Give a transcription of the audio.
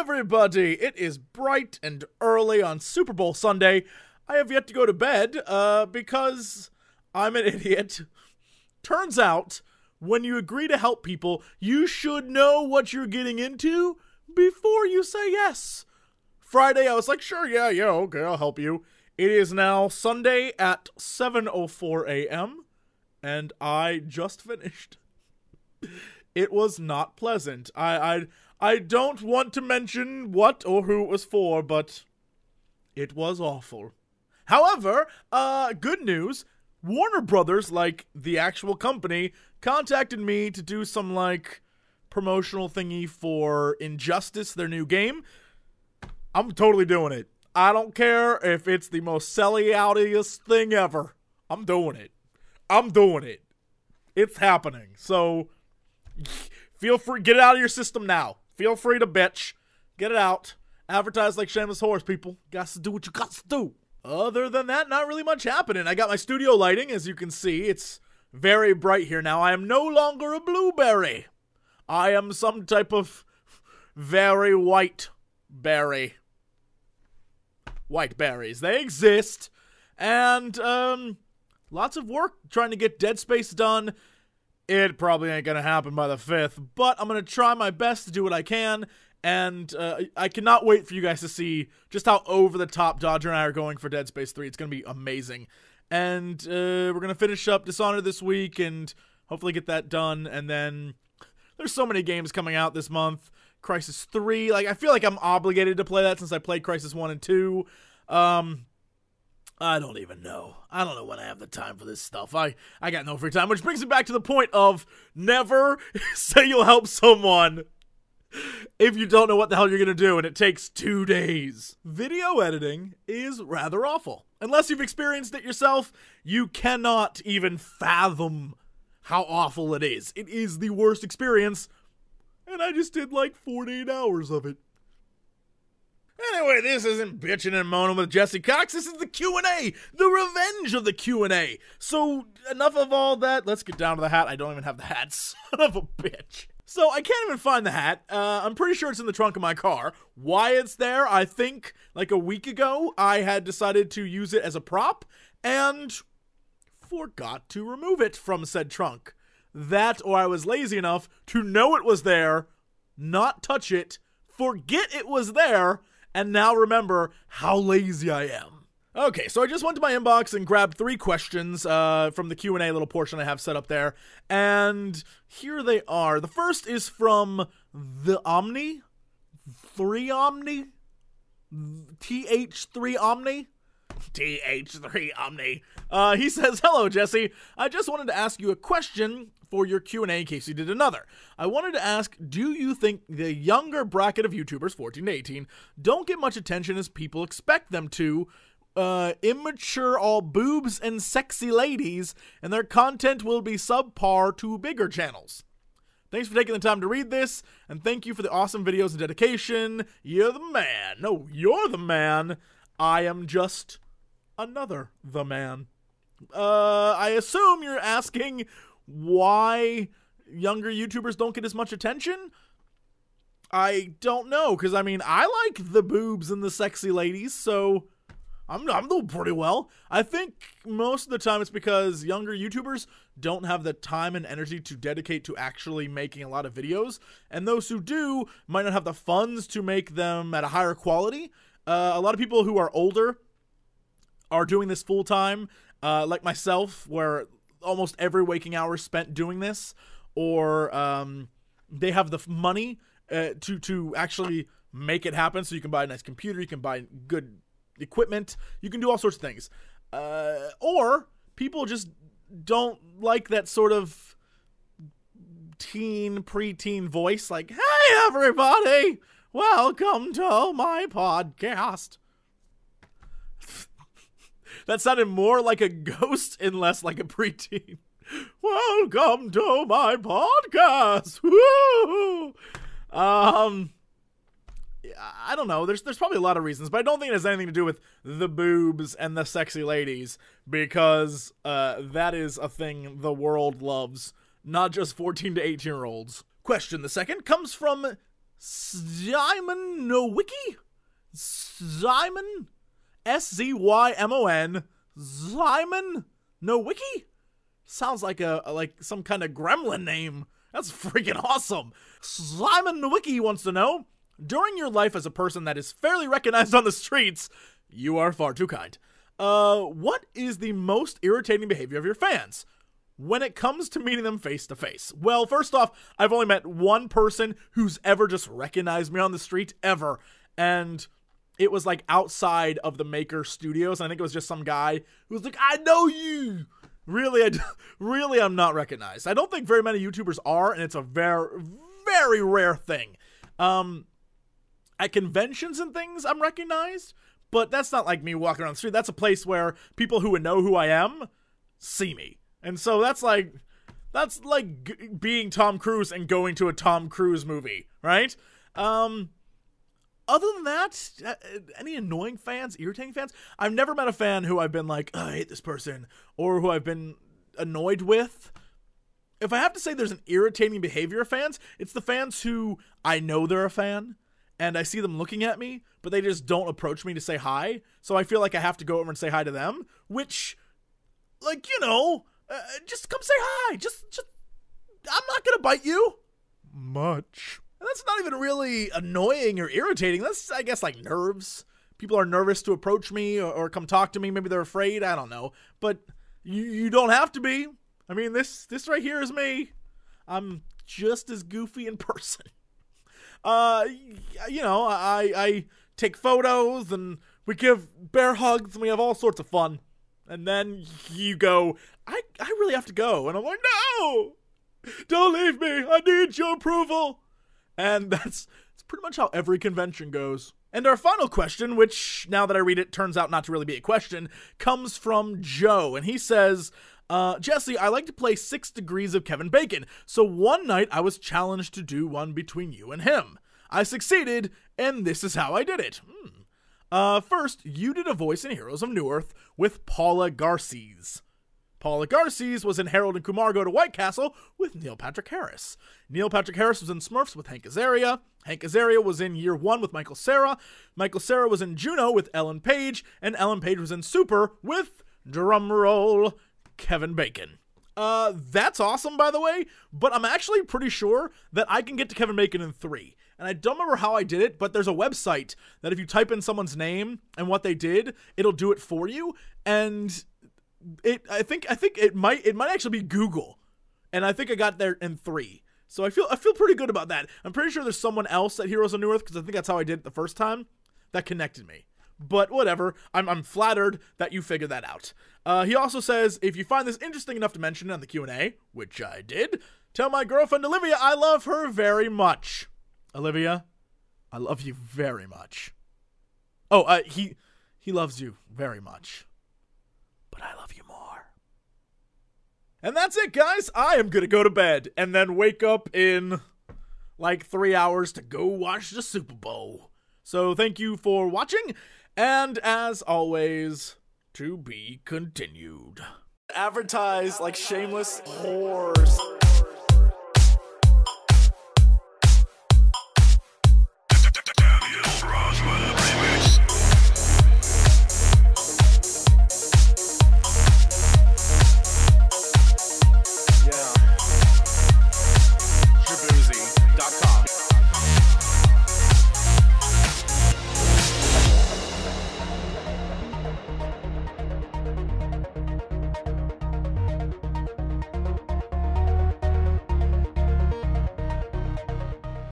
everybody! It is bright and early on Super Bowl Sunday. I have yet to go to bed, because I'm an idiot. Turns out, when you agree to help people, you should know what you're getting into before you say yes. Friday, I was like, sure, yeah, okay, I'll help you. It is now Sunday at 7:04 a.m., and I just finished. It was not pleasant. I don't want to mention what or who it was for, but it was awful. However, good news, Warner Brothers, like the actual company, contacted me to do some, like, promotional thingy for Injustice, their new game. I'm totally doing it. I don't care if it's the most selly-outiest thing ever. I'm doing it. It's happening. So, feel free, get it out of your system now. Feel free to bitch. Get it out. Advertise like shameless horse, people. Got to do what you got to do. Other than that, not really much happening. I got my studio lighting, as you can see. It's very bright here now. I am no longer a blueberry. I am some type of very white berry. White berries. They exist. And, lots of work trying to get Dead Space done. It probably ain't gonna happen by the 5th, but I'm gonna try my best to do what I can, and I cannot wait for you guys to see just how over-the-top Dodger and I are going for Dead Space 3. It's gonna be amazing. And we're gonna finish up Dishonored this week, and hopefully get that done, and then there's so many games coming out this month. Crysis 3, like, I feel like I'm obligated to play that since I played Crysis 1 and 2. I don't even know. I don't know when I have the time for this stuff. I got no free time, which brings me back to the point of never say you'll help someone if you don't know what the hell you're going to do and it takes 2 days. Video editing is rather awful. Unless you've experienced it yourself, you cannot even fathom how awful it is. It is the worst experience, and I just did like 48 hours of it. Anyway, this isn't bitching and moaning with Jesse Cox. This is the Q&A, the revenge of the Q&A. So, enough of all that. Let's get down to the hat. I don't even have the hat, son of a bitch. So, I can't even find the hat. I'm pretty sure it's in the trunk of my car. Why it's there, I think, like a week ago, I had decided to use it as a prop, and forgot to remove it from said trunk. That, or I was lazy enough to know it was there, not touch it, forget it was there, and now remember how lazy I am. Okay, so I just went to my inbox and grabbed 3 questions from the Q&A little portion I have set up there, and here they are. The first is from the Omni, 3 Omni, TH3 Omni. TH3 Omni. He says, hello, Jesse. I just wanted to ask you a question for your Q&A in case you did another. I wanted to ask, do you think the younger bracket of YouTubers, 14 to 18, don't get much attention as people expect them to? Immature all boobs and sexy ladies, and their content will be subpar to bigger channels. Thanks for taking the time to read this, and thank you for the awesome videos and dedication. You're the man. No, you're the man. I am just another the man. I assume you're asking why younger YouTubers don't get as much attention? I don't know, because, I mean, I like the boobs and the sexy ladies, so I'm doing pretty well. I think most of the time it's because younger YouTubers don't have the time and energy to dedicate to actually making a lot of videos, and those who do might not have the funds to make them at a higher quality. A lot of people who are older are doing this full-time, like myself, where almost every waking hour is spent doing this, or they have the money to actually make it happen, so you can buy a nice computer, you can buy good equipment, you can do all sorts of things. Or people just don't like that sort of preteen voice, like, hey everybody, welcome to my podcast. That sounded more like a ghost and less like a preteen. Welcome to my podcast. Woo! I don't know. There's probably a lot of reasons, but I don't think it has anything to do with the boobs and the sexy ladies, because that is a thing the world loves, not just 14 to 18-year-olds. Question the second comes from Simon Nowicki? Simon? S-Z-Y-M-O-N. Simon Nowicki? Sounds like some kind of gremlin name. That's freaking awesome. Simon Nowicki wants to know, during your life as a person that is fairly recognized on the streets, you are far too kind. What is the most irritating behavior of your fans when it comes to meeting them face to face? Well, first off, I've only met one person who's ever just recognized me on the street ever, and it was like outside of the Maker Studios. And I think it was just some guy who was like, "I know you." Really, I'm not recognized. I don't think very many YouTubers are, and it's a very, very rare thing. At conventions and things, I'm recognized, but that's not like me walking around the street. That's a place where people who would know who I am see me. And so that's like being Tom Cruise and going to a Tom Cruise movie, right? Other than that, any annoying fans, irritating fans? I've never met a fan who I've been like, oh, I hate this person, or who I've been annoyed with. If I have to say there's an irritating behavior of fans, it's the fans who I know they're a fan, and I see them looking at me, but they just don't approach me to say hi, so I feel like I have to go over and say hi to them, which, like, just come say hi. Just, I'm not gonna bite you. Much. And that's not even really annoying or irritating. That's, I guess, like nerves. People are nervous to approach me or come talk to me. Maybe they're afraid. I don't know. But you don't have to be. I mean, this right here is me. I'm just as goofy in person. I take photos and we give bear hugs and we have all sorts of fun. And then you go, I really have to go. And I'm like, no, don't leave me. I need your approval. And that's pretty much how every convention goes. And our final question, which now that I read it turns out not to really be a question, comes from Joe. And he says, Jesse, I like to play 6 Degrees of Kevin Bacon. So one night I was challenged to do one between you and him. I succeeded, and this is how I did it. First, you did a voice in Heroes of New Earth with Paula Garces. Paula Garces was in Harold and Kumar Go to White Castle with Neil Patrick Harris. Neil Patrick Harris was in Smurfs with Hank Azaria. Hank Azaria was in Year One with Michael Cera. Michael Cera was in Juno with Ellen Page. And Ellen Page was in Super with, drumroll, Kevin Bacon. That's awesome, by the way, but I'm actually pretty sure that I can get to Kevin Bacon in 3. And I don't remember how I did it, but there's a website that if you type in someone's name and what they did, it'll do it for you. And I think it might actually be Google. And I think I got there in 3. So I feel pretty good about that. I'm pretty sure there's someone else at Heroes of New Earth, because I think that's how I did it the first time, that connected me. But whatever, I'm flattered that you figured that out. He also says, if you find this interesting enough to mention it on the Q&A, which I did, tell my girlfriend Olivia I love her very much. Olivia, I love you very much. Oh, he loves you very much. But I love you more. And that's it, guys. I am gonna go to bed and then wake up in like 3 hours to go watch the Super Bowl. So thank you for watching, and as always, to be continued. Advertise like shameless whores.